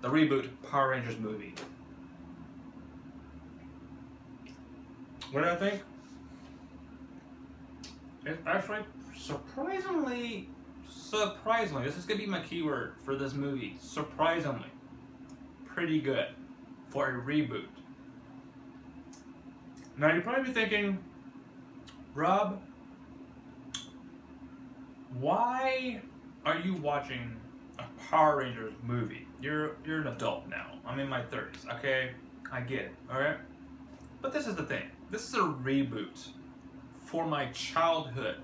the reboot Power Rangers movie. What did I think? It's actually surprisingly, this is gonna be my keyword for this movie. Surprisingly, pretty good for a reboot. Now you're probably thinking, Rob, why are you watching a Power Rangers movie? You're an adult now. I'm in my 30s, okay? I get it, alright? But this is the thing. This is a reboot for my childhood.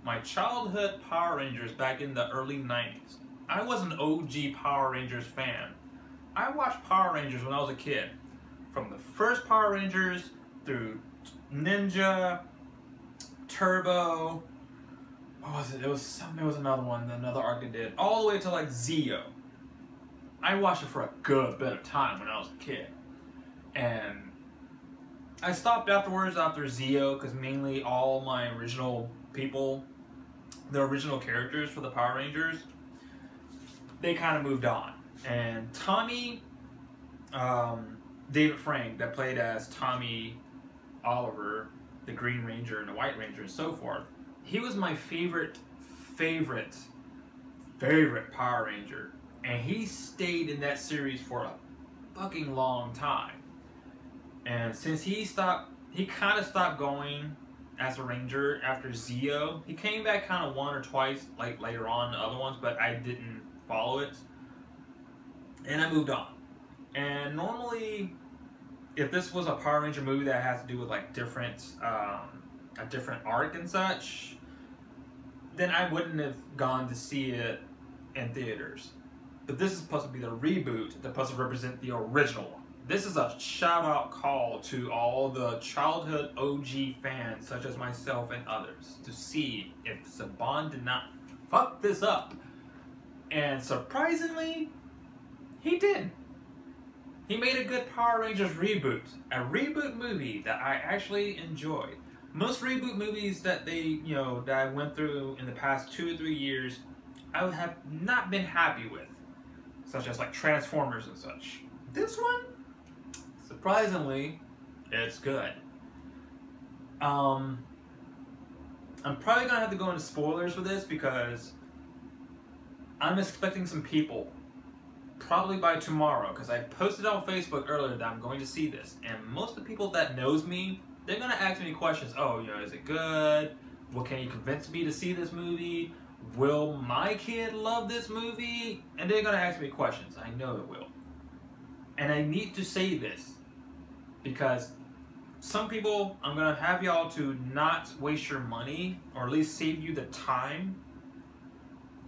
My childhood Power Rangers back in the early 90s. I was an OG Power Rangers fan. I watched Power Rangers when I was a kid. From the first Power Rangers through Ninja, Turbo, what was it? It was another one, another arc they did, all the way to like Zeo. I watched it for a good bit of time when I was a kid, and I stopped afterwards after Zeo because mainly all my original people, the original characters for the Power Rangers, they kind of moved on. And Tommy, David Frank, that played as Tommy Oliver, the Green Ranger and the White Ranger and so forth, he was my favorite Power Ranger, and he stayed in that series for a fucking long time. And since he kind of stopped going as a Ranger after Zeo. He came back kind of one or twice, like later on in the other ones, but I didn't follow it, and I moved on. And normally, if this was a Power Ranger movie that has to do with like a different arc and such, then I wouldn't have gone to see it in theaters. But this is supposed to be the reboot that's supposed to represent the original one. This is a shout-out call to all the childhood OG fans, such as myself and others, to see if Saban did not fuck this up. And surprisingly, he did. He made a good Power Rangers reboot. A reboot movie that I actually enjoyed. Most reboot movies that that I went through in the past 2 or 3 years, I have not been happy with. Such as like Transformers and such. This one, surprisingly, it's good. I'm probably gonna have to go into spoilers for this because I'm expecting some people, probably by tomorrow, because I posted on Facebook earlier that I'm going to see this, and most of the people that knows me, they're gonna ask me questions. Oh, is it good? What can you convince me to see this movie? Will my kid love this movie? And they're gonna ask me questions. I know it will. And I need to say this because some people, I'm gonna have y'all to not waste your money, or at least save you the time.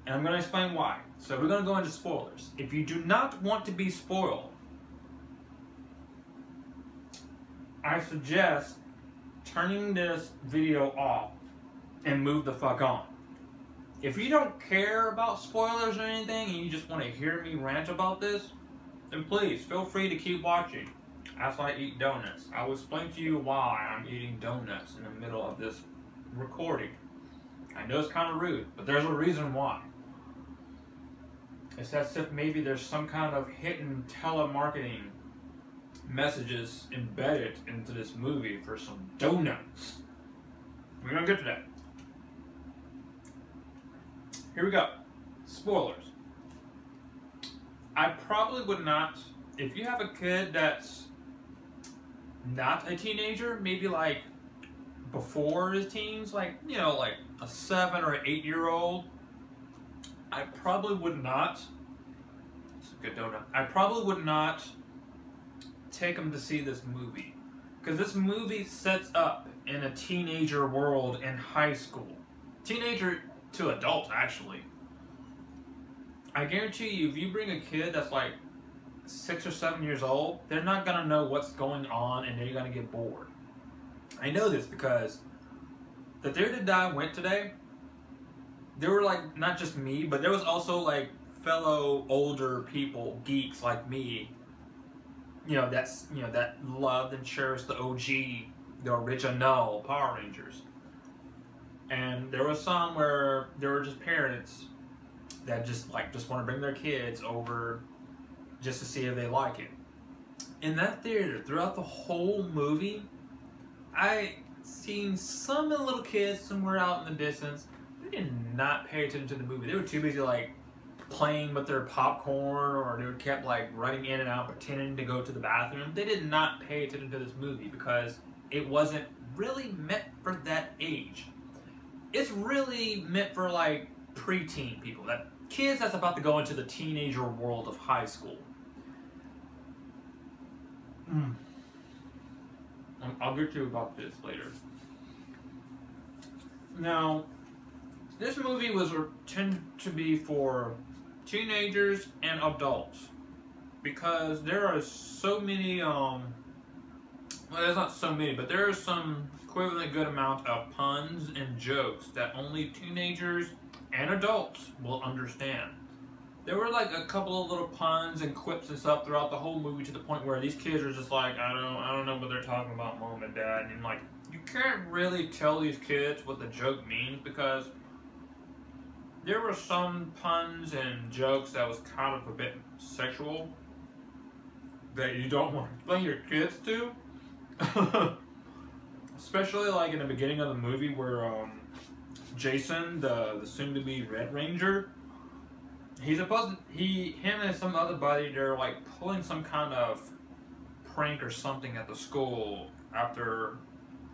And I'm gonna explain why. So we're gonna go into spoilers. If you do not want to be spoiled, I suggest turning this video off and move the fuck on. If you don't care about spoilers or anything and you just want to hear me rant about this, then please feel free to keep watching as I eat donuts. I will explain to you why I'm eating donuts in the middle of this recording. I know it's kind of rude, but there's a reason why. It's as if maybe there's some kind of hidden telemarketing messages embedded into this movie for some donuts. We're gonna get to that. Here we go. Spoilers. I probably would not, if you have a kid that's not a teenager, maybe like before his teens, like a 7 or 8 year old, I probably would not, it's a good donut, I probably would not take them to see this movie. Because this movie sets up in a teenager world in high school. Teenager to adult, actually. I guarantee you, if you bring a kid that's like 6 or 7 years old, they're not gonna know what's going on and they're gonna get bored. I know this because the Dare to Die went today. There were like, not just me, but there was also like fellow older people, geeks like me, that loved and cherished the OG, the original Power Rangers. And there was some where there were just parents that just want to bring their kids over just to see if they like it. In that theater, throughout the whole movie, I seen some of the little kids somewhere out in the distance. They did not pay attention to the movie. They were too busy like playing with their popcorn, or they kept like running in and out pretending to go to the bathroom. They did not pay attention to this movie because it wasn't really meant for that age. It's really meant for like preteen people, that kids that's about to go into the teenager world of high school. I'll get to you about this later. Now, this movie was intended to be for teenagers and adults because there are so many, well, there's not so many, but there are some equivalent good amount of puns and jokes that only teenagers and adults will understand. There were like a couple of little puns and quips and stuff throughout the whole movie, to the point where these kids are just like, I don't know what they're talking about, Mom and Dad. And like, you can't really tell these kids what the joke means, because there were some puns and jokes that was kind of a bit sexual that you don't want to explain your kids to. Especially like in the beginning of the movie where Jason, the soon-to-be Red Ranger, him and some other buddy, they're like pulling some kind of prank or something at the school after,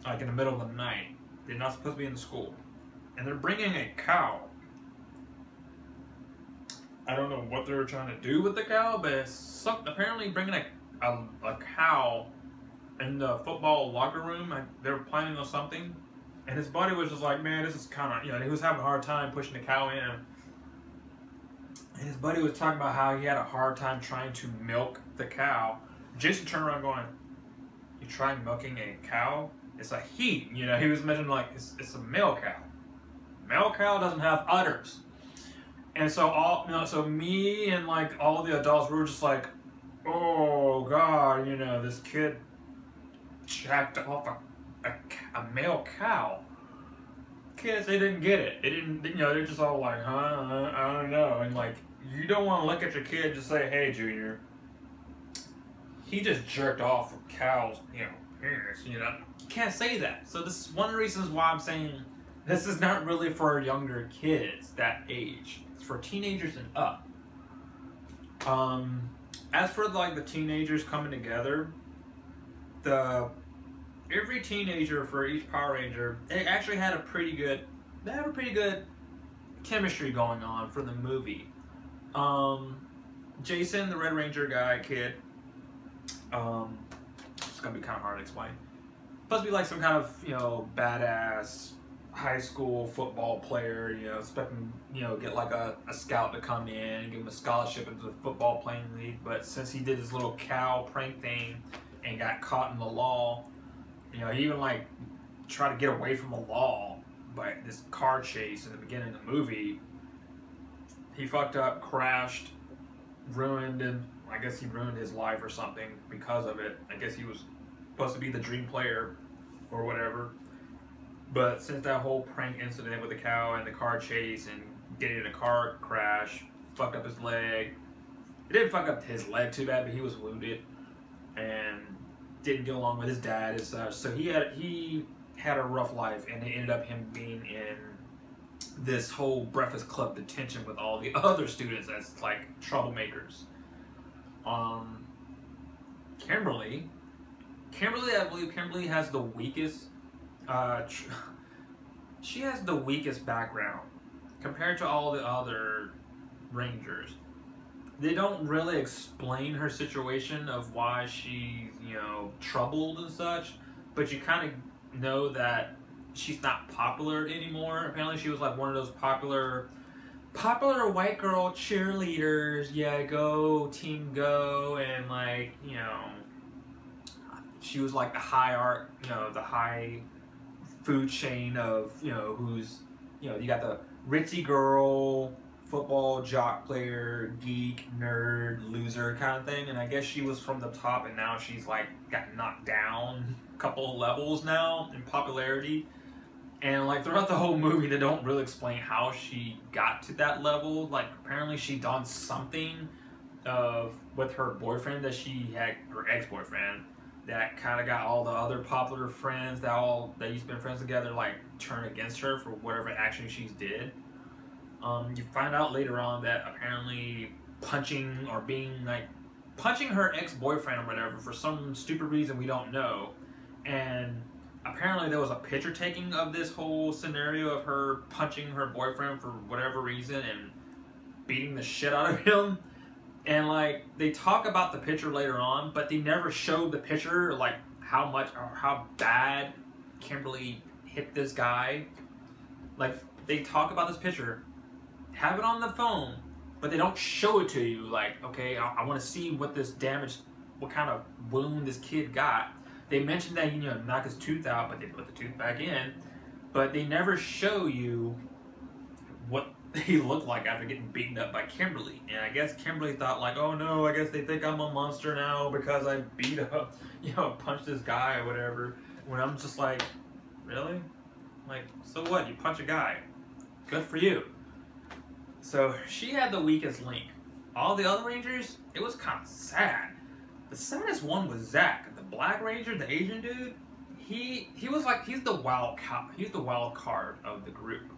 like in the middle of the night. They're not supposed to be in the school. And they're bringing a cow. I don't know what they were trying to do with the cow, but it's apparently bringing a cow in the football locker room. They were planning on something. And his buddy was just like, man, this is kind of, he was having a hard time pushing the cow in. And his buddy was talking about how he had a hard time trying to milk the cow. Jason turned around going, you tried milking a cow? It's a he. He was mentioning like, it's a male cow. Male cow doesn't have udders. And so so me and like all the adults, we were just like, oh God, this kid jacked off a male cow. Kids, they didn't get it. They didn't, they're just all like, huh, I don't know. And like, you don't want to look at your kid and just say, hey, Junior, he just jerked off a cow's, penis, You can't say that. So this is one of the reasons why I'm saying this is not really for younger kids that age. It's for teenagers and up. As for like the teenagers coming together, every teenager for each Power Ranger, they actually had a pretty good chemistry going on for the movie. Jason, the Red Ranger kid, it's gonna be kind of hard to explain. Supposed to be like some kind of, badass high school football player, expecting, get like a scout to come in and give him a scholarship into the football playing league. But since he did his little cow prank thing and got caught in the law, he even like tried to get away from the law by this car chase in the beginning of the movie. He fucked up, crashed, ruined him. I guess he ruined his life or something because of it. I guess he was supposed to be the dream player or whatever. But since that whole prank incident with the cow and the car chase and getting in a car crash, fucked up his leg. It didn't fuck up his leg too bad, but he was wounded and didn't get along with his dad and such. So he had a rough life, and it ended up him being in this whole Breakfast Club detention with all the other students as like troublemakers. Kimberly, I believe Kimberly has the weakest. She has the weakest background compared to all the other Rangers. They don't really explain her situation of why she's, troubled and such, but you kind of know that she's not popular anymore. Apparently she was like one of those popular white girl cheerleaders. Yeah, go, team go, and like, she was like the high food chain of, who's, you got the ritzy girl, football jock player, geek, nerd, loser kind of thing. And I guess she was from the top, and now she's like got knocked down a couple of levels now in popularity. And like throughout the whole movie, they don't really explain how she got to that level. Like apparently she done something with her boyfriend that she had, her ex-boyfriend, that kind of got all the other popular friends that used to be friends together, like, turn against her for whatever action she's did. You find out later on that apparently punching her ex-boyfriend or whatever for some stupid reason we don't know, and apparently there was a picture taking of this whole scenario of her punching her boyfriend for whatever reason and beating the shit out of him. And like, they talk about the picture later on, but they never showed the picture, like how much or how bad Kimberly hit this guy. Like, they talk about this picture, have it on the phone, but they don't show it to you. Like, okay, I want to see what this damage, what kind of wound this kid got. They mentioned that, you know, knock his tooth out, but they put the tooth back in. But they never show you what he looked like after getting beaten up by Kimberly. And I guess Kimberly thought like, oh no, I guess they think I'm a monster now because I beat up, you know, punched this guy or whatever. When I'm just like, really? Like, so what? You punch a guy. Good for you. So she had the weakest link. All the other Rangers, it was kind of sad. The saddest one was Zach, the Black Ranger, the Asian dude. He was like, he's the wild card of the group.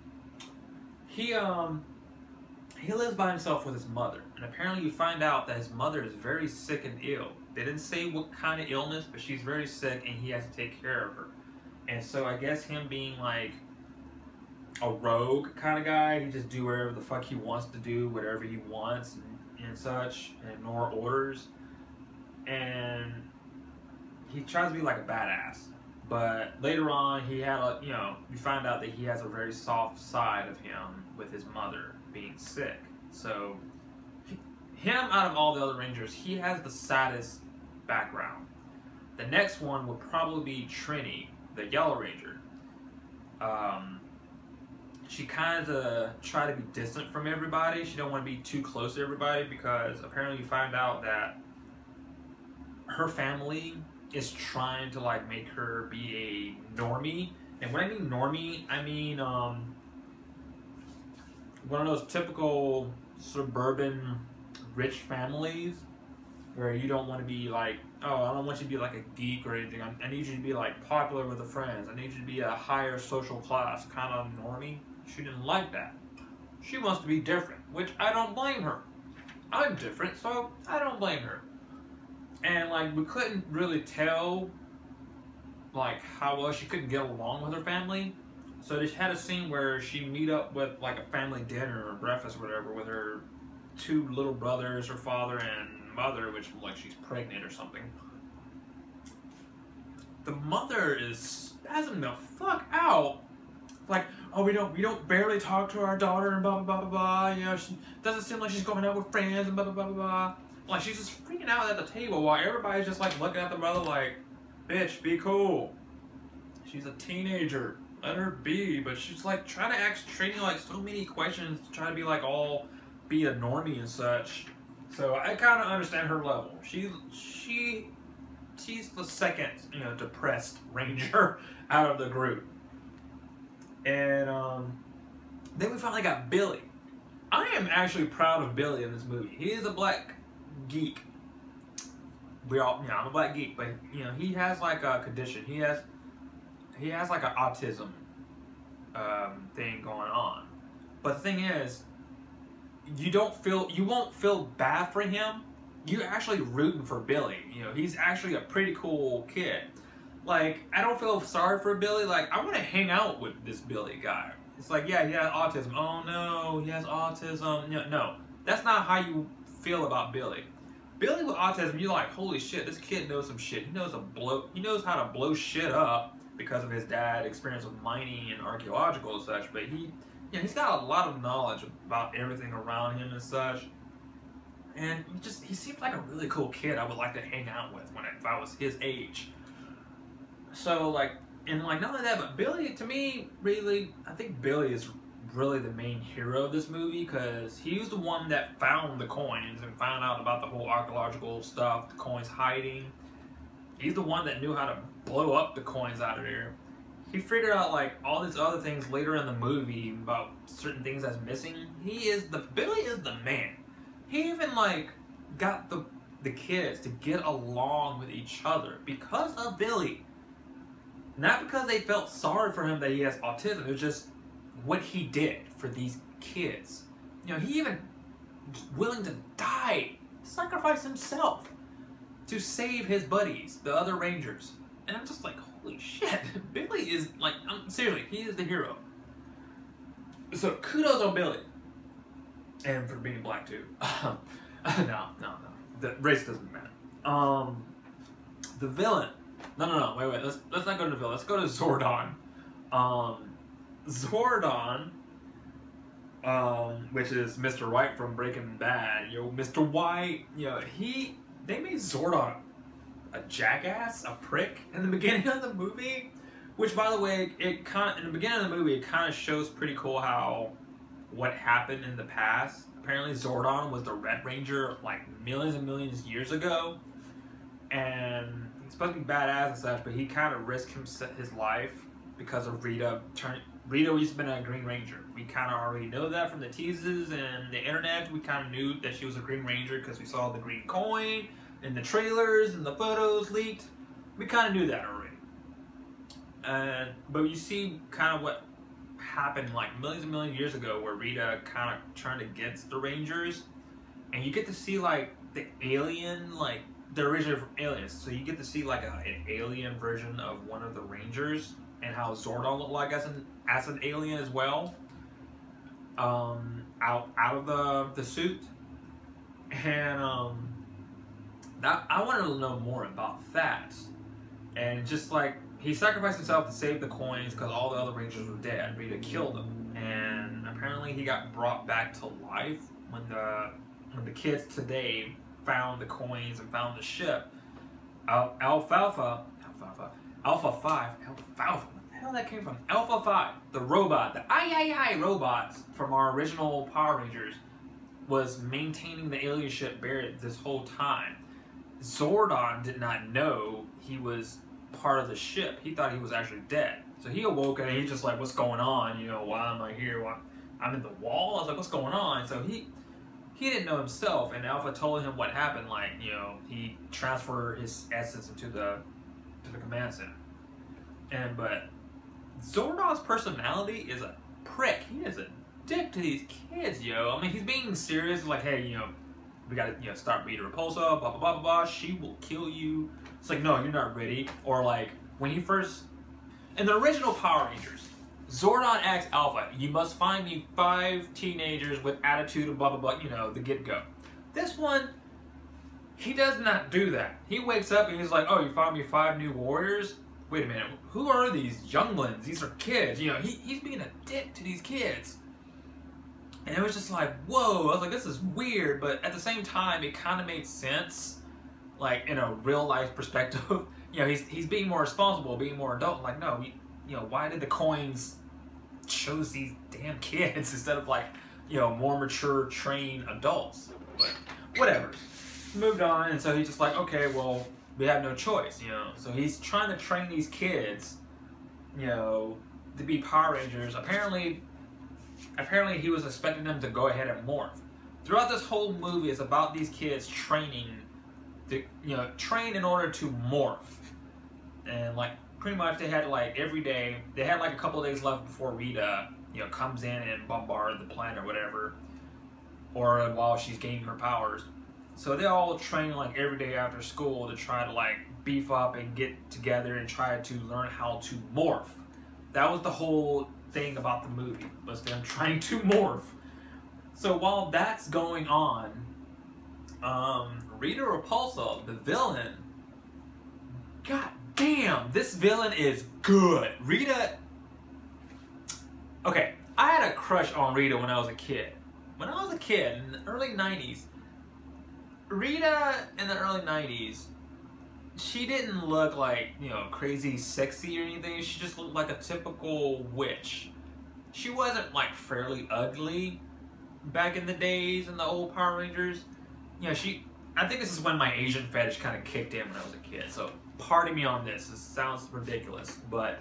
He lives by himself with his mother, and apparently you find out that his mother is very sick and ill. They didn't say what kind of illness, but she's very sick and he has to take care of her. And so I guess him being like a rogue kind of guy, he just do whatever the fuck he wants to do, whatever he wants and such, and ignore orders. And he tries to be like a badass. But later on, he had a, you know, we find out that he has a very soft side of him with his mother being sick. So, him out of all the other Rangers, he has the saddest background. The next one would probably be Trini, the Yellow Ranger. She kind of tried to be distant from everybody. She don't want to be too close to everybody because apparently you find out that her family is trying to like make her be a normie. And when I mean normie, I mean one of those typical suburban rich families where you don't want to be like, oh, I don't want you to be like a geek or anything. I need you to be like popular with the friends. I need you to be a higher social class kind of normie. She didn't like that. She wants to be different, which I don't blame her. I'm different, so I don't blame her. And like, we couldn't really tell like how well she couldn't get along with her family. So they had a scene where she meet up with like a family dinner or breakfast or whatever with her two little brothers, her father and mother, which like she's pregnant or something. The mother is spazzing the fuck out. Like, oh, we don't barely talk to our daughter and blah blah blah blah blah. You know, she doesn't seem like she's going out with friends and blah blah blah blah blah. Like, she's just freaking out at the table while everybody's just like looking at the brother like, bitch, be cool. She's a teenager. Let her be. But she's like trying to ask Trini like so many questions to try to be like all be a normie and such. So I kind of understand her level. She's the second, you know, depressed ranger out of the group. And then we finally got Billy. I am actually proud of Billy in this movie. He is a black geek. We all, you know, I'm a black geek, but you know, he has like a condition. He has like an autism thing going on. But the thing is, you won't feel bad for him. You're actually rooting for Billy. You know, he's actually a pretty cool kid. Like, I don't feel sorry for Billy. Like, I want to hang out with this Billy guy. It's like, yeah, he has autism. Oh no, he has autism. No, that's not how you feel about Billy. Billy with autism, you're like, holy shit, this kid knows some shit. He knows how to blow shit up because of his dad's experience with mining and archaeological and such. But he's got a lot of knowledge about everything around him and such. And he seems like a really cool kid I would like to hang out with if I was his age. So like, and like not only that, but Billy, to me, really, I think Billy is really the main hero of this movie because he was the one that found the coins and found out about the whole archaeological stuff, the coins hiding. He's the one that knew how to blow up the coins out of there. He figured out like all these other things later in the movie about certain things that's missing. Billy is the man. He even like got the kids to get along with each other because of Billy. Not because they felt sorry for him that he has autism. It was just what he did for these kids. You know, he even was willing to die, sacrifice himself to save his buddies, the other Rangers. And I'm just like, holy shit, Billy is like, seriously, he is the hero. So kudos on Billy. And for being black too. No. The race doesn't matter. The villain. No. Wait. Let's not go to the villain. Let's go to Zordon. Zordon, which is Mr. White from Breaking Bad. Mr. White. They made Zordon a jackass, a prick in the beginning of the movie. Which, by the way, in the beginning of the movie, it kind of shows pretty cool what happened in the past. Apparently, Zordon was the Red Ranger like millions and millions of years ago, and he's supposed to be badass and such, but he kind of risked his life because of Rita. Rita used to be a Green Ranger. We kind of already know that from the teases and the internet. We kind of knew that she was a Green Ranger because we saw the green coin in the trailers and the photos leaked. We kind of knew that already. But you see kind of what happened like millions and millions of years ago where Rita kind of turned against the Rangers, and you get to see like the alien, like the original from Aliens. So you get to see like an alien version of one of the Rangers and how Zordon looked like as an alien as well, out of the suit. And I wanted to know more about that, and just like he sacrificed himself to save the coins because all the other Rangers were dead. Rita killed him, and apparently he got brought back to life when the kids today found the coins and found the ship. Alpha 5. What the hell that came from? Alpha 5, the robot, the I robots from our original Power Rangers, was maintaining the alien ship buried this whole time. Zordon did not know he was part of the ship. He thought he was actually dead. So he awoke and he's just like, what's going on? Why am I here? Why? I'm in the wall? I was like, what's going on? So he didn't know himself, and Alpha told him what happened. Like, he transferred his essence into the command center. But Zordon's personality is a prick. He is a dick to these kids, I mean, he's being serious, like, hey, we gotta, start Rita Repulsa, blah, blah, blah, blah, blah, she will kill you. It's like, no, you're not ready. Or like, when he first, in the original Power Rangers, Zordon asks Alpha, you must find me 5 teenagers with attitude and blah, blah, blah, the get-go. This one, he does not do that. He wakes up and he's like, oh, you found me 5 new warriors? Wait a minute, who are these younglings? These are kids. He's being a dick to these kids. And it was just like, whoa, I was like, this is weird, but at the same time, it kind of made sense, like, in a real-life perspective. He's being more responsible, being more adult. Like, no, why did the coins choose these damn kids instead of, like, more mature, trained adults? But whatever. Moved on, and so he's just like, okay, well, we have no choice, So he's trying to train these kids, to be Power Rangers. Apparently he was expecting them to go ahead and morph. Throughout this whole movie, it's about these kids training to, train in order to morph. And like pretty much they had like every day, they had like a couple of days left before Rita, comes in and bombards the planet or whatever, or while she's gaining her powers. So they all train like every day after school to try to like beef up and get together and try to learn how to morph. That was the whole thing about the movie, was them trying to morph. So while that's going on, Rita Repulsa, the villain, god damn, this villain is good. Rita, okay, I had a crush on Rita when I was a kid. When I was a kid in the early 90s, Rita in the early 90s, she didn't look like, crazy sexy or anything. She just looked like a typical witch. She wasn't like fairly ugly back in the days in the old Power Rangers. I think this is when my Asian fetish kind of kicked in when I was a kid. So pardon me on this. This sounds ridiculous, but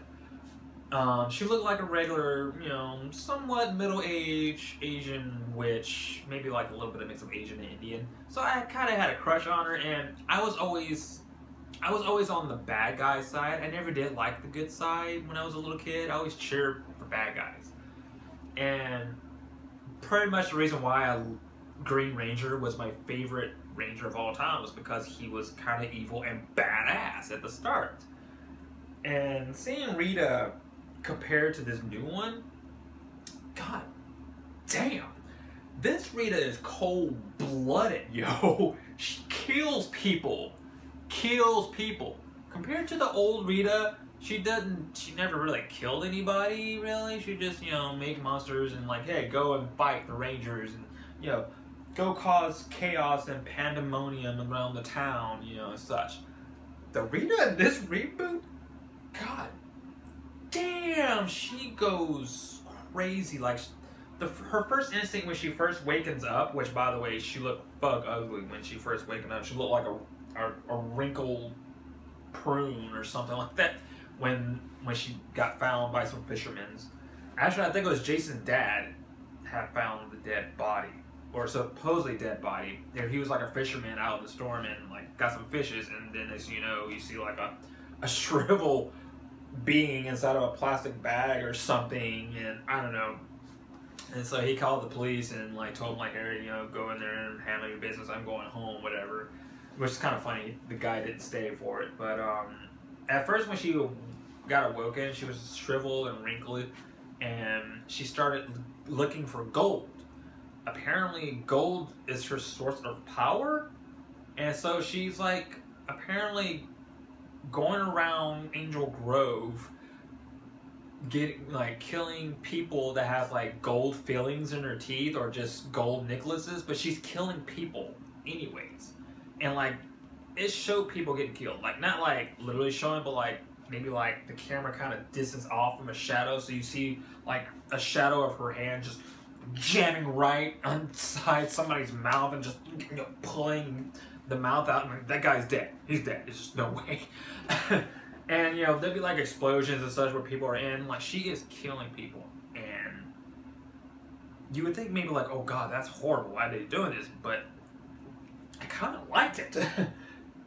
She looked like a regular, somewhat middle-aged Asian witch, maybe like a little bit of mix of Asian and Indian. So I kind of had a crush on her, and I was always on the bad guy side. I never did like the good side when I was a little kid. I always cheered for bad guys. And pretty much the reason why Green Ranger was my favorite Ranger of all time was because he was kind of evil and badass at the start. And seeing Rita compared to this new one, god damn, this Rita is cold-blooded, yo. She kills people. Compared to the old Rita, she never really killed anybody, really. She just, make monsters and like, hey, go and fight the Rangers and, go cause chaos and pandemonium around the town, and such. The Rita in this reboot, god damn, she goes crazy. Like, her first instinct when she first wakens up, which by the way, she looked fuck ugly when she first wakened up. She looked like a wrinkled prune or something like that when she got found by some fishermen. Actually, I think it was Jason's dad had found the dead body, or supposedly dead body. He was like a fisherman out in the storm and like got some fishes, and then as you know, you see like a shriveled being inside of a plastic bag or something, and I don't know. And so he called the police and like told them like, hey, go in there and handle your business. I'm going home, whatever. Which is kind of funny. The guy didn't stay for it, but at first when she got awoken, she was shriveled and wrinkled, and she started looking for gold. Apparently, gold is her source of power, and so she's like apparently going around Angel Grove, killing people that have like gold fillings in her teeth or just gold necklaces, but she's killing people anyways. And like it showed people getting killed, like not like literally showing, but like maybe like the camera kind of distance off from a shadow, so you see like a shadow of her hand just jamming right inside somebody's mouth and just pulling the mouth out, and like, that guy's dead. He's dead. There's just no way. And there'll be like explosions and such where people are in. Like, she is killing people, and you would think maybe like, oh god, that's horrible. Why are they doing this? But I kind of liked it.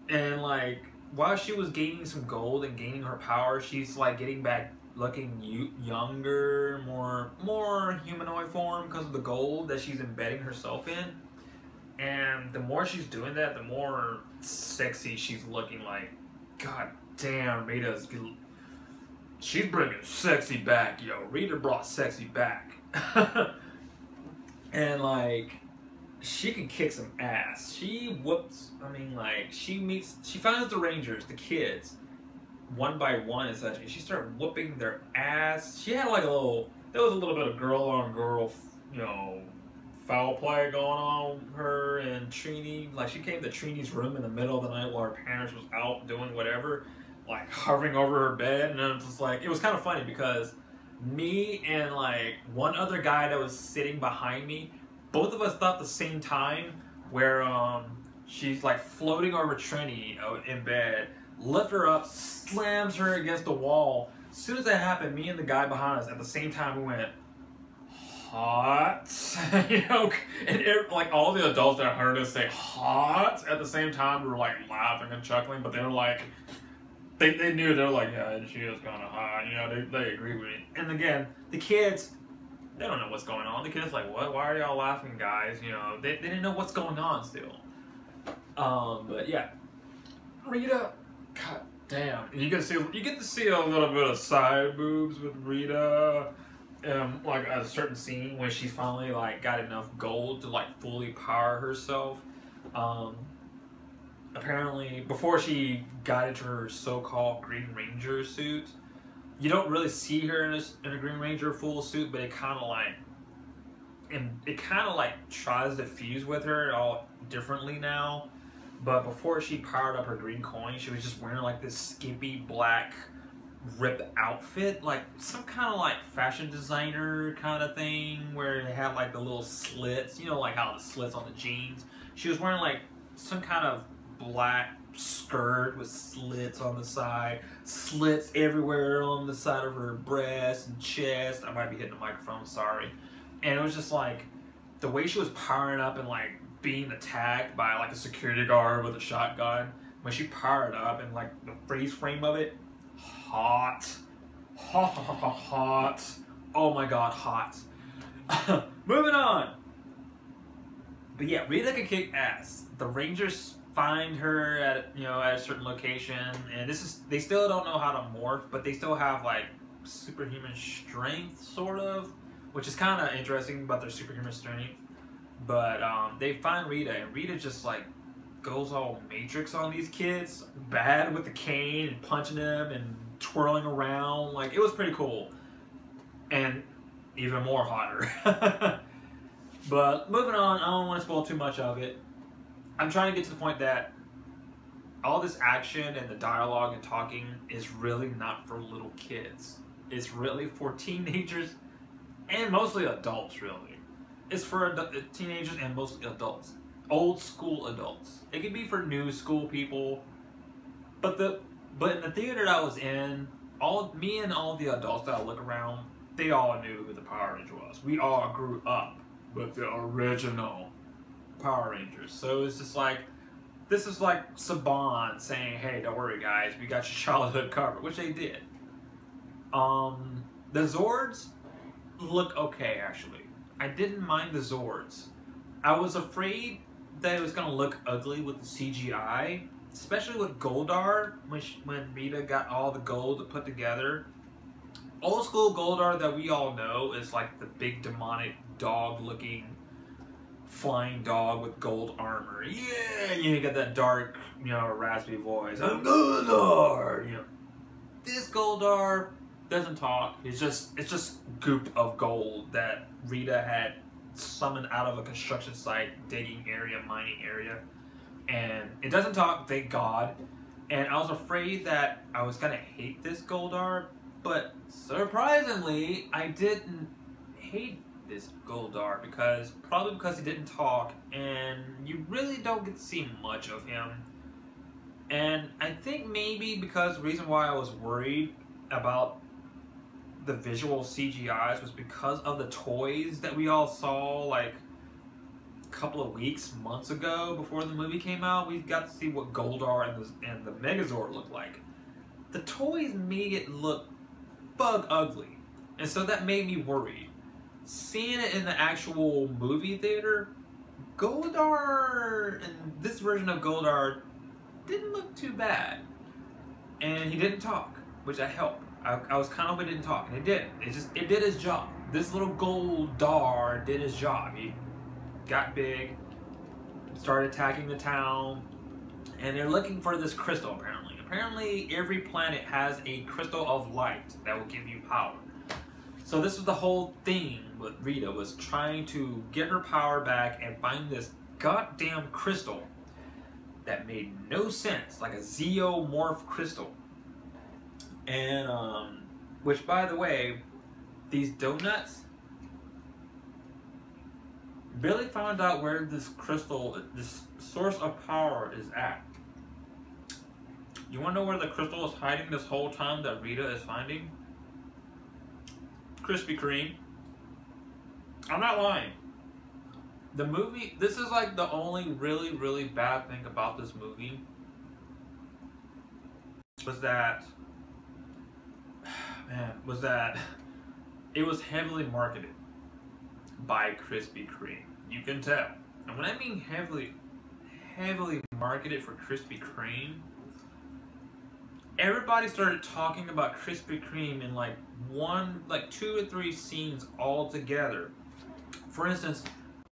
And like while she was gaining some gold and gaining her power, she's like getting back looking younger, more humanoid form because of the gold that she's embedding herself in. And the more she's doing that, the more sexy she's looking. Like, god damn, she's bringing sexy back, yo. Rita brought sexy back. And like, she can kick some ass. She finds the Rangers, the kids, one by one and such, and she started whooping their ass. She had like there was a little bit of girl on girl, foul play going on with her and Trini. Like, she came to Trini's room in the middle of the night while her parents was out doing whatever, like hovering over her bed, and it was just like, it was kind of funny because me and like one other guy that was sitting behind me, both of us thought the same time, where she's like floating over Trini in bed, lift her up, slams her against the wall. As soon as that happened, me and the guy behind us at the same time, we went, hot. And like all the adults that heard us say hot at the same time, we were like laughing and chuckling, but they were like, they knew, they were like, yeah, she is kind of hot, they agree with it. And again, the kids, they don't know what's going on. The kids like, what? Why are y'all laughing, guys? They didn't know what's going on still. But yeah, Rita, god damn, you get to see a little bit of side boobs with Rita. Like a certain scene when she finally like got enough gold to like fully power herself. Apparently, before she got into her so-called Green Ranger suit, you don't really see her in a Green Ranger full suit, but it kind of like tries to fuse with her all differently now. But before she powered up her green coin, she was just wearing like this skimpy black ripped outfit, like some kind of like fashion designer kind of thing, where they have like the little slits, like how the slits on the jeans. She was wearing like some kind of black skirt with slits on the side, slits everywhere on the side of her breast and chest. I might be hitting the microphone, sorry. And it was just like, the way she was powering up and like being attacked by like a security guard with a shotgun, when she powered up and like the freeze frame of it, hot. Oh my god, hot. Moving on. But yeah, Rita can kick ass. The Rangers find her at at a certain location, and they still don't know how to morph, but they still have like superhuman strength, sort of, which is kind of interesting about their superhuman strength. But they find Rita, and Rita just like goes all Matrix on these kids, bad with the cane and punching them and twirling around. Like, it was pretty cool, and even more hotter. But moving on, I don't want to spoil too much of it. I'm trying to get to the point that all this action and the dialogue and talking is really not for little kids. It's really for teenagers and mostly adults, really. It's for teenagers and mostly adults. Old school adults. It could be for new school people. But in the theater that I was in, me and all the adults that I look around, they all knew who the Power Ranger was. We all grew up with the original Power Rangers. So it's just like, this is like Saban saying, hey, don't worry guys, we got your childhood covered, which they did. The Zords look okay, actually. I didn't mind the Zords. I was afraid that it was gonna look ugly with the CGI, especially with Goldar, when Rita got all the gold put together. Old school Goldar that we all know is like the big demonic dog looking flying dog with gold armor. Yeah, you get that dark, raspy voice. I'm Goldar. This Goldar doesn't talk. It's just goop of gold that Rita had summoned out of a construction site, digging area, mining area, and it doesn't talk. Thank God. And I was afraid that I was gonna hate this Goldar, but surprisingly, I didn't hate this Goldar probably because he didn't talk, and you really don't get to see much of him. And I think maybe because the reason why I was worried about the visual CGIs was because of the toys that we all saw like a couple of months ago before the movie came out. We got to see what Goldar and the Megazord looked like. The toys made it look bug ugly, and so that made me worried. Seeing it in the actual movie theater, Goldar and this version of Goldar didn't look too bad, and he didn't talk, which I helped. I was kind of hoping he didn't talk, and it didn't. It did his job. This little Goldar did his job. He got big, started attacking the town, and they're looking for this crystal, apparently. Apparently, every planet has a crystal of light that will give you power. So this was the whole thing with Rita, was trying to get her power back and find this goddamn crystal that made no sense, like a Zeomorph crystal. And, which by the way, these donuts, Billy found out where this crystal, this source of power is at. You wanna know where the crystal is hiding this whole time that Rita is finding? Krispy Kreme. I'm not lying. The movie, this is like the only really bad thing about this movie, was that it was heavily marketed by Krispy Kreme. You can tell. And when I mean heavily marketed for Krispy Kreme, everybody started talking about Krispy Kreme in like 2 or 3 scenes all together. For instance,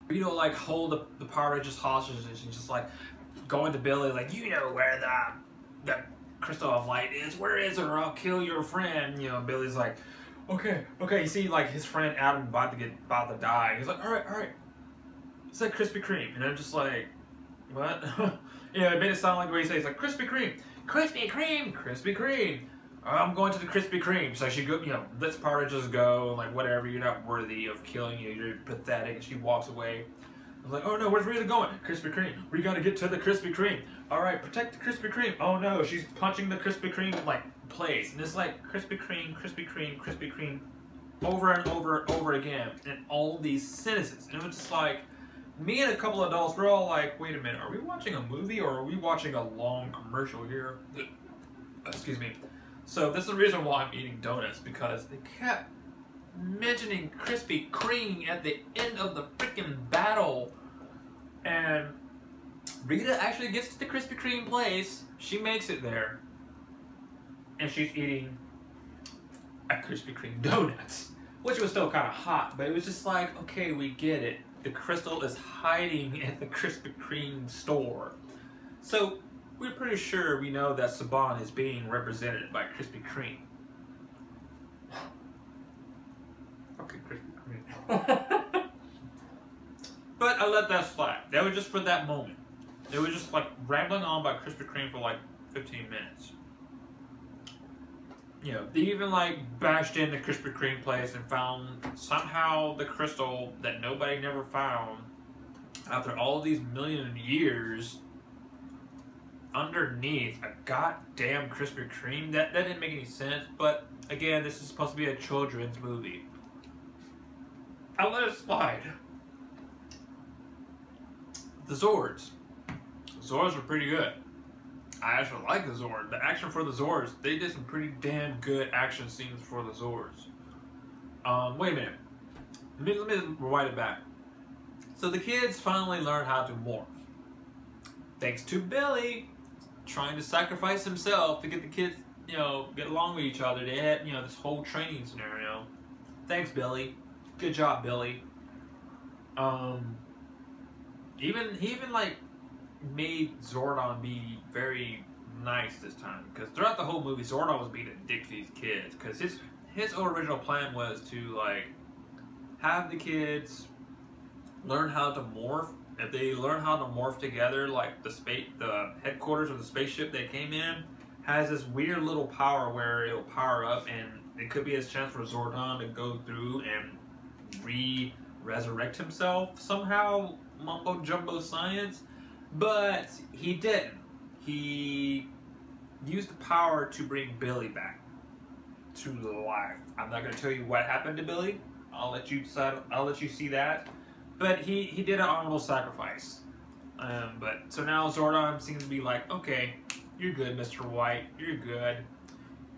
Rita like hold the Power Rangers hostage and just like going to Billy like, you know where the crystal of light is, where is it, or I'll kill your friend. Billy's like, okay. You see like his friend Adam about to die. He's like, all right. It's like Krispy Kreme, and I'm just like, what? It made it sound like what he says, like Krispy Kreme. I'm going to the Krispy Kreme. So she go, lets Power Rangers go, like whatever. You're not worthy of killing you. You're pathetic. And she walks away. was like, oh no, where's Rita going? Krispy Kreme. We gotta get to the Krispy Kreme. All right, protect the Krispy Kreme. Oh no, she's punching the Krispy Kreme like place, and it's like Krispy Kreme, Krispy Kreme, Krispy Kreme, over and over and over again, and all these sentences. And it was just like, me and a couple of adults, we're all like, wait a minute, are we watching a movie or are we watching a long commercial here? Excuse me. So this is the reason why I'm eating donuts, because they kept mentioning Krispy Kreme at the end of the freaking battle. And Rita actually gets to the Krispy Kreme place. She makes it there. And she's eating a Krispy Kreme donuts, which was still kind of hot, but it was just like, okay, we get it. The crystal is hiding at the Krispy Kreme store. So we're pretty sure we know that Saban is being represented by Krispy Kreme. Okay, Krispy Kreme. But I let that slide. That was just for that moment. It was just like rambling on about Krispy Kreme for like 15 minutes. You know, they even like bashed in the Krispy Kreme place and found somehow the crystal that nobody never found after all these million years underneath a goddamn Krispy Kreme. That didn't make any sense, but again, this is supposed to be a children's movie. I let it slide. The Zords. Zords were pretty good. I actually like the Zords. The action for the Zords, they did some pretty damn good action scenes for the Zords. Wait a minute. Let me rewind it back. So the kids finally learn how to morph. Thanks to Billy trying to sacrifice himself to get the kids, you know, get along with each other. They had, you know, this whole training scenario. Thanks, Billy. Good job, Billy. He even like made Zordon be very nice this time, because throughout the whole movie Zordon was being a dick to these kids, because his original plan was to like have the kids learn how to morph. If they learn how to morph together, like the headquarters of the spaceship they came in has this weird little power where it'll power up, and it could be his chance for Zordon to go through and resurrect himself somehow. Mumbo jumbo science. But he didn't. He used the power to bring Billy back to life. I'm not going to tell you what happened to Billy. I'll let you decide. I'll let you see that. But he did an honorable sacrifice. But so now Zordon seems to be like, okay, you're good, Mr. White. You're good.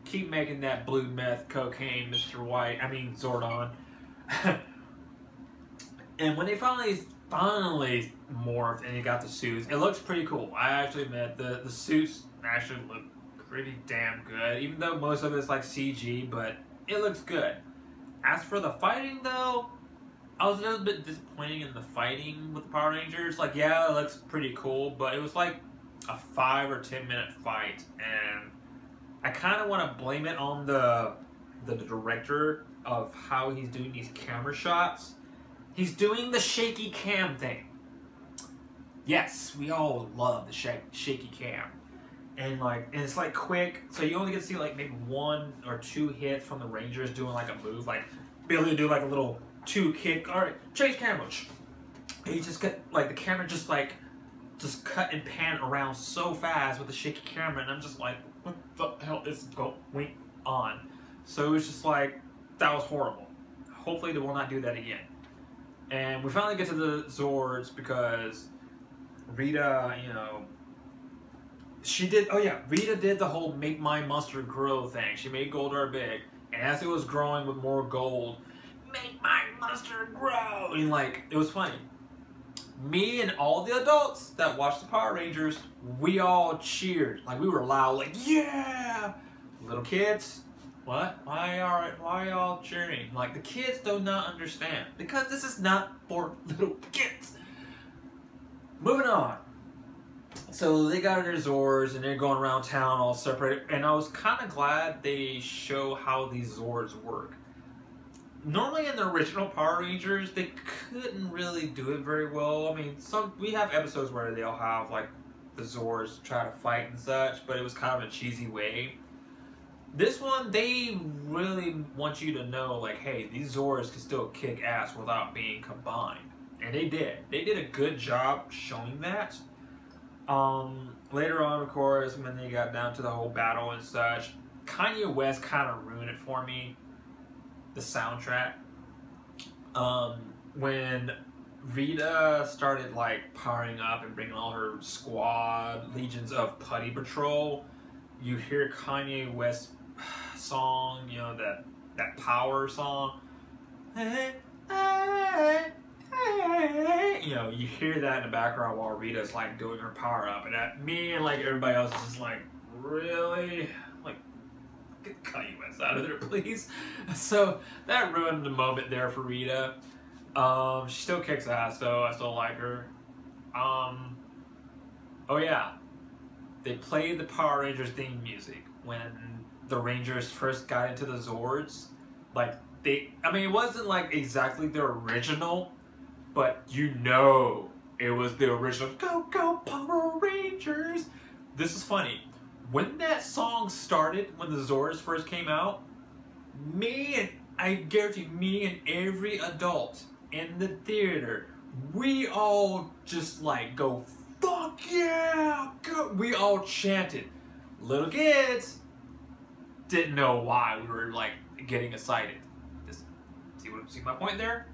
Keep making that blue meth cocaine, Mr. White. I mean Zordon. And when they finally morphed and he got the suits, it looks pretty cool. I actually admit the suits actually look pretty damn good, even though most of it's like CG, but it looks good. As for the fighting though, I was a little bit disappointed in the fighting with the Power Rangers. Like, yeah, it looks pretty cool, but it was like a 5 or 10 minute fight, and I kind of want to blame it on the director of how he's doing these camera shots. He's doing the shaky cam thing. Yes, we all love the shaky cam. And it's like quick, so you only get to see like maybe 1 or 2 hits from the Rangers doing like a move. Like Billy do like a little 2 kick. All right, change camera. And you just get like the camera just cut and pan around so fast with the shaky camera, and I'm just like, what the hell is going on? So it was just like, that was horrible. Hopefully they will not do that again. And we finally get to the Zords because Rita, you know, Rita did the whole make my monster grow thing. She made Goldar big, and as it was growing with more gold, make my monster grow! And like, it was funny. Me and all the adults that watched the Power Rangers, we all cheered. Like, we were loud, like, yeah! Little kids, what? Why are y'all cheering? Like, the kids do not understand, because this is not for little kids. Moving on. So they got their Zords and they're going around town all separated, and I was kind of glad they show how these Zords work. Normally in the original Power Rangers, they couldn't really do it very well. I mean, we have episodes where they'll have like the Zords try to fight and such, but it was kind of a cheesy way. This one, they really want you to know, like, hey, these Zords can still kick ass without being combined. And they did. They did a good job showing that. Later on, of course, when they got down to the whole battle and such, Kanye West kind of ruined it for me. The soundtrack. When Rita started like powering up and bringing all her squad, legions of Putty Patrol, you hear Kanye West song, you know, that power song. You know, you hear that in the background while Rita's like doing her power up, and that me and like everybody else is just like, really? Like, get Kanye West out of there, please. So that ruined the moment there for Rita. She still kicks ass though. I still like her. Oh yeah, they played the Power Rangers theme music when the Rangers first got into the Zords. Like I mean, it wasn't like exactly the original, but you know it was the original. Go, go, Power Rangers! This is funny. When that song started, when the Zords first came out, I guarantee me and every adult in the theater, we all just like go, fuck yeah! Go. We all chanted. Little kids didn't know why we were like getting excited. See my point there?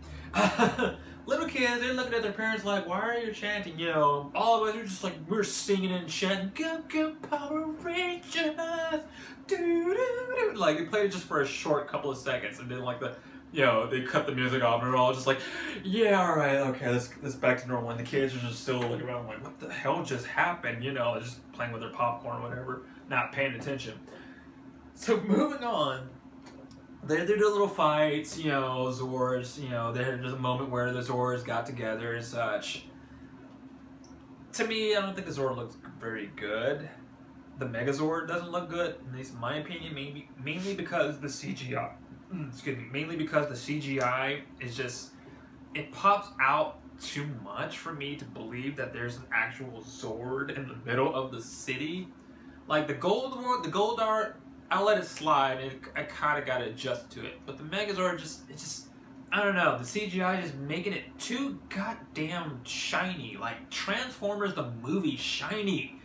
Little kids, they're looking at their parents like, why are you chanting? You know, all of us are just like, we're singing and chanting, go, go, Power Rangers! Do-do-do. Like, they played it just for a short couple of seconds, and then like you know, they cut the music off, and we're all just like, yeah, alright, okay, let's back to normal. And the kids are just still looking around like, what the hell just happened? You know, just playing with their popcorn or whatever, not paying attention. So moving on. They do little fights, you know, Zords, you know, there's a moment where the Zords got together and such. To me, I don't think the Zord looks very good. The Megazord doesn't look good, at least in my opinion, mainly because the CGI. Excuse me, mainly because the CGI is just, it pops out too much for me to believe that there's an actual Zord in the middle of the city. Like the Goldar, I'll let it slide, and I kind of got to adjust to it. But the Megazord just, I don't know, the CGI is making it too goddamn shiny. Like Transformers the movie shiny.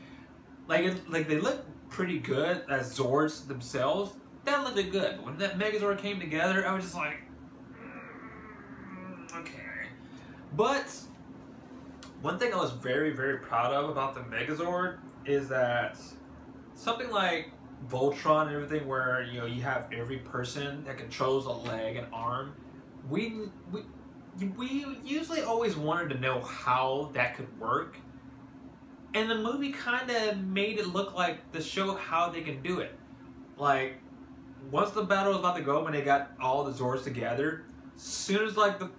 Like they look pretty good as Zords themselves. That looked good. When that Megazord came together, I was just like, okay. But one thing I was very, very proud of about the Megazord is that something like Voltron and everything, where you know you have every person that controls a leg and arm, we usually always wanted to know how that could work, and the movie kind of made it look like to show how they can do it. Like once the battle was about to go, when they got all the Zords together, as soon as like the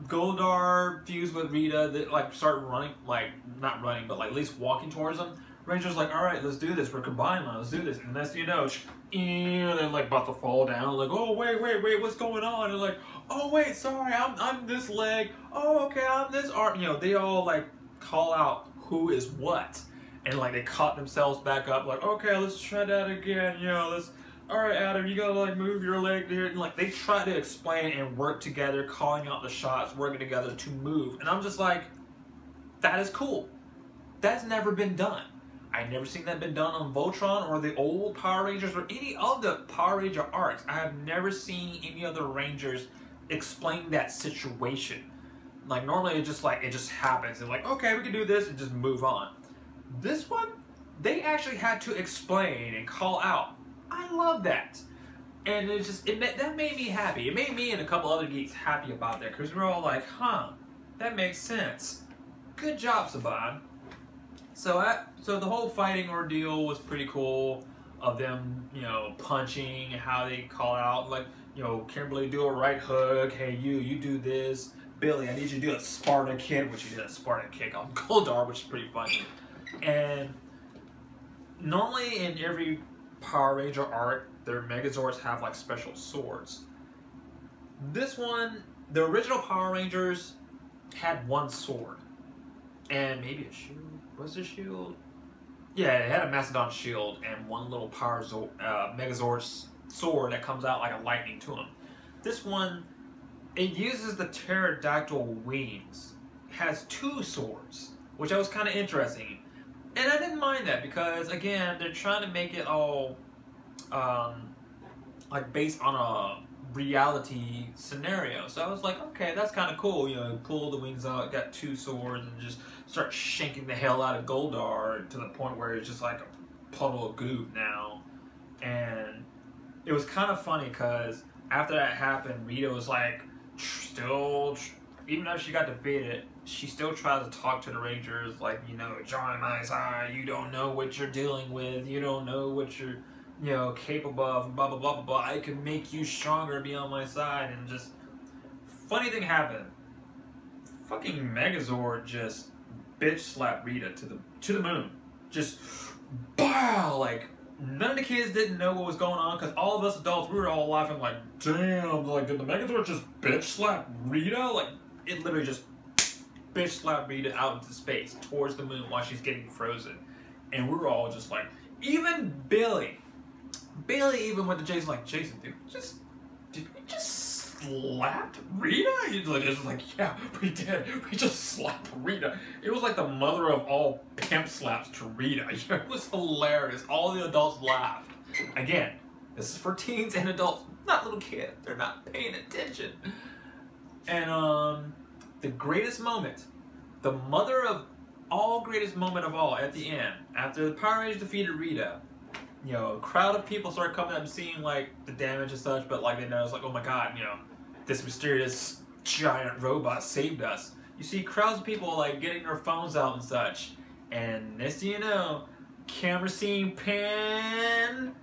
Goldar fused with Rita, they like start running, like not running, but like at least walking towards them. Ranger's like, all right, let's do this. We're combining now. Let's do this. And next thing you know, they're like about to fall down. Like, oh wait, what's going on? And like, oh wait, sorry, I'm this leg. Oh okay, I'm this arm. You know, they all like call out who is what, and like they caught themselves back up. Like, okay, let's try that again. You know, all right, Adam, you gotta like move your leg there. And like they try to explain and work together, calling out the shots, working together to move. And I'm just like, that is cool. That's never been done. I've never seen that been done on Voltron or the old Power Rangers or any of the Power Ranger arcs. I have never seen any other Rangers explain that situation. Like normally it just happens and like, okay, we can do this and just move on. This one, they actually had to explain and call out. I love that. And that made me happy. It made me and a couple other geeks happy about that, because we're all like, huh, that makes sense. Good job, Saban. So the whole fighting ordeal was pretty cool, of them, you know, punching, how they call out, like, you know, Kimberly do a right hook, hey you do this, Billy, I need you to do a Spartan kick, which he did a Spartan kick on Goldar, which is pretty funny. And normally in every Power Ranger arc, their Megazords have like special swords. This one, the original Power Rangers had one sword, and maybe a shield. Was it a shield? Yeah, it had a Mastodon shield and one little Megazord sword that comes out like a lightning to him. This one, it uses the pterodactyl wings. has 2 swords, which I was kind of interesting. And I didn't mind that because, again, they're trying to make it all like based on a reality scenario. So I was like, okay, that's kind of cool. You know, pull the wings out, got 2 swords, and just start shanking the hell out of Goldar to the point where it's just like a puddle of goop now. And it was kind of funny because after that happened, Rita was like, even though she got defeated, she still tries to talk to the Rangers, like, you know, join my side, you don't know what you're dealing with, you don't know what you're, you know, capable of, blah, blah, blah, blah, blah, I can make you stronger, be on my side, and just, funny thing happened, fucking Megazord just bitch slapped Rita to the moon, just, bow, like, none of the kids didn't know what was going on, because all of us adults, we were all laughing like, damn, like, did the Megazord just bitch slap Rita? Like, it literally just bitch slapped Rita out into space, towards the moon, while she's getting frozen. And we were all just like, even Billy even went to Jason like, Jason, dude, did we just slap Rita? He's like, just like, yeah, we did. We just slapped Rita. It was like the mother of all pimp slaps to Rita. It was hilarious. All the adults laughed. Again, this is for teens and adults, not little kids. They're not paying attention. And the greatest moment, the mother of all greatest moment of all, at the end, after the Power Rangers defeated Rita, you know, a crowd of people started coming up and seeing like the damage and such, but like they know, it's like, oh my god, you know, this mysterious giant robot saved us. You see crowds of people like getting their phones out and such, and next thing you know, camera scene pan,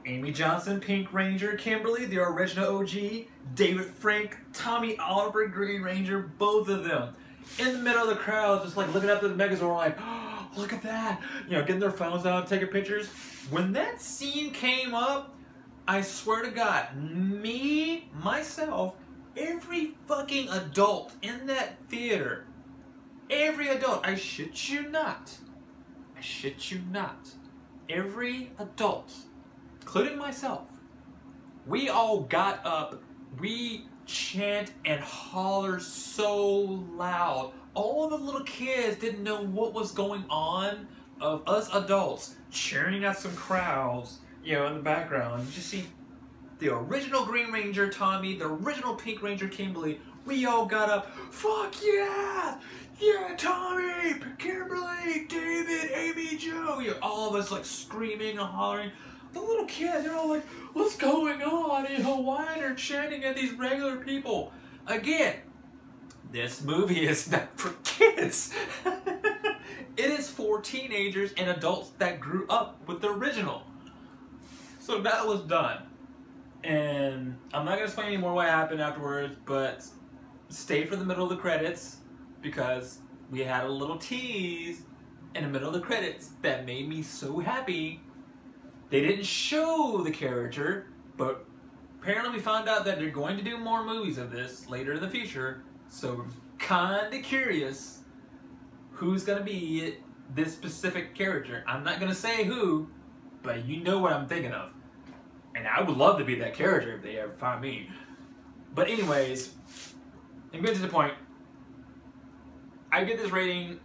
Amy Johnson, Pink Ranger, Kimberly, the original OG, David Frank, Tommy Oliver, Green Ranger, both of them in the middle of the crowd, just like looking up at the Megazord like, oh, look at that, you know, getting their phones out, taking pictures. When that scene came up, I swear to God, me, myself, every fucking adult in that theater, every adult, I shit you not, every adult, including myself, we all got up, we chant and holler so loud. All the little kids didn't know what was going on, of us adults cheering at some crowds, you know, in the background. You just see the original Green Ranger, Tommy, the original Pink Ranger, Kimberly. We all got up, fuck yeah! Yeah, Tommy, Kimberly, David, Amy, Joe. You know, all of us like screaming and hollering. The little kids, they're all like, what's going on? You know, why they're chanting at these regular people? Again, this movie is not for kids. It is for teenagers and adults that grew up with the original. So that was done. And I'm not going to explain any more what happened afterwards, but stay for the middle of the credits because we had a little tease in the middle of the credits that made me so happy. They didn't show the character, but apparently we found out that they're going to do more movies of this later in the future. So we're kind of curious who's going to be this specific character. I'm not going to say who, but you know what I'm thinking of. And I would love to be that character if they ever find me. But anyways, I'm getting to the point. I give this rating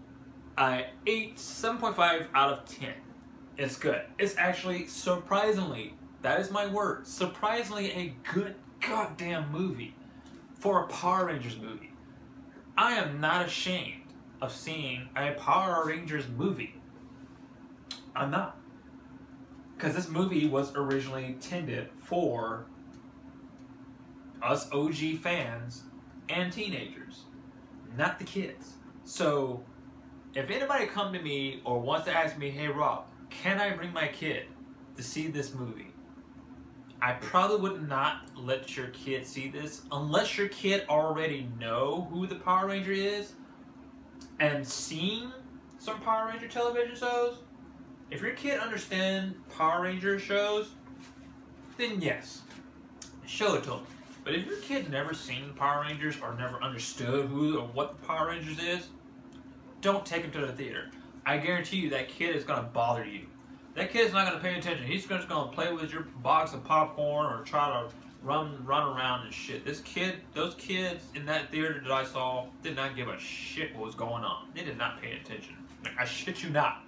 7.5 out of 10. It's good. It's actually, surprisingly, that is my word, surprisingly a good goddamn movie for a Power Rangers movie. I am not ashamed of seeing a Power Rangers movie. I'm not. Because this movie was originally intended for us OG fans and teenagers, not the kids. So, if anybody come to me or wants to ask me, hey Rob, can I bring my kid to see this movie? I probably would not let your kid see this unless your kid already know who the Power Ranger is and seen some Power Ranger television shows. If your kid understands Power Ranger shows, then yes, show it to them. But if your kid never seen Power Rangers or never understood who or what the Power Rangers is, don't take him to the theater. I guarantee you that kid is going to bother you. That kid's not going to pay attention. He's just going to play with your box of popcorn or try to run around and shit. Those kids in that theater that I saw did not give a shit what was going on. They did not pay attention. I shit you not.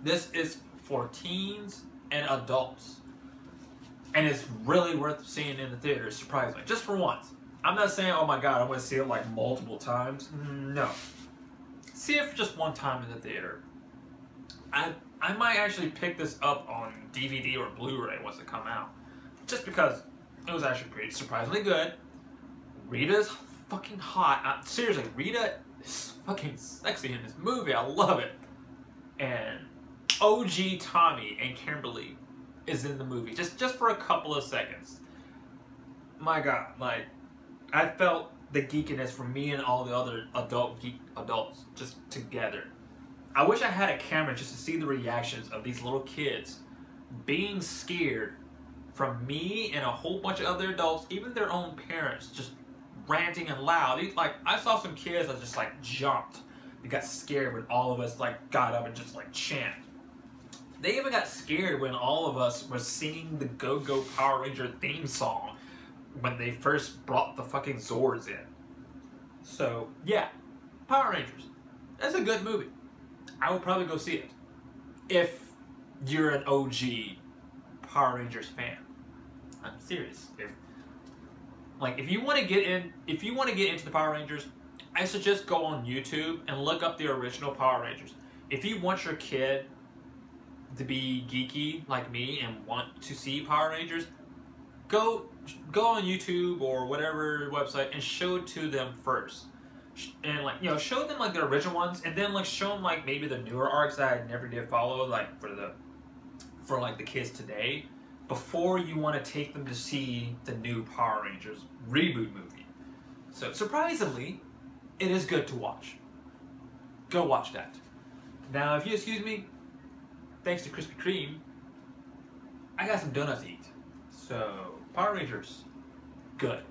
This is for teens and adults. And it's really worth seeing in the theater, surprisingly. Just for once. I'm not saying, oh my god, I'm going to see it like multiple times. No. See it for just one time in the theater. I might actually pick this up on DVD or Blu-ray once it come out. Just because it was actually pretty surprisingly good. Rita's fucking hot. Seriously, Rita is fucking sexy in this movie. I love it. And OG Tommy and Kimberly is in the movie. Just for a couple of seconds. My god, like, I felt the geekiness from me and all the other adults just together. I wish I had a camera just to see the reactions of these little kids being scared from me and a whole bunch of other adults, even their own parents, just ranting and loud. Like, I saw some kids that just like jumped. They got scared when all of us like got up and just like chant. They even got scared when all of us were singing the Go Go Power Ranger theme song when they first brought the fucking Zords in. So yeah, Power Rangers. That's a good movie. I would probably go see it if you're an OG Power Rangers fan. I'm serious. If you want to get into the Power Rangers, I suggest go on YouTube and look up the original Power Rangers. If you want your kid to be geeky like me and want to see Power Rangers, go on YouTube or whatever website and show it to them first. And like, you know, show them like the original ones, and then like show them like maybe the newer arcs that I never did follow, like for like the kids today, before you want to take them to see the new Power Rangers reboot movie. So surprisingly, it is good to watch. Go watch that. Now, if you excuse me, thanks to Krispy Kreme, I got some donuts to eat. So Power Rangers, good.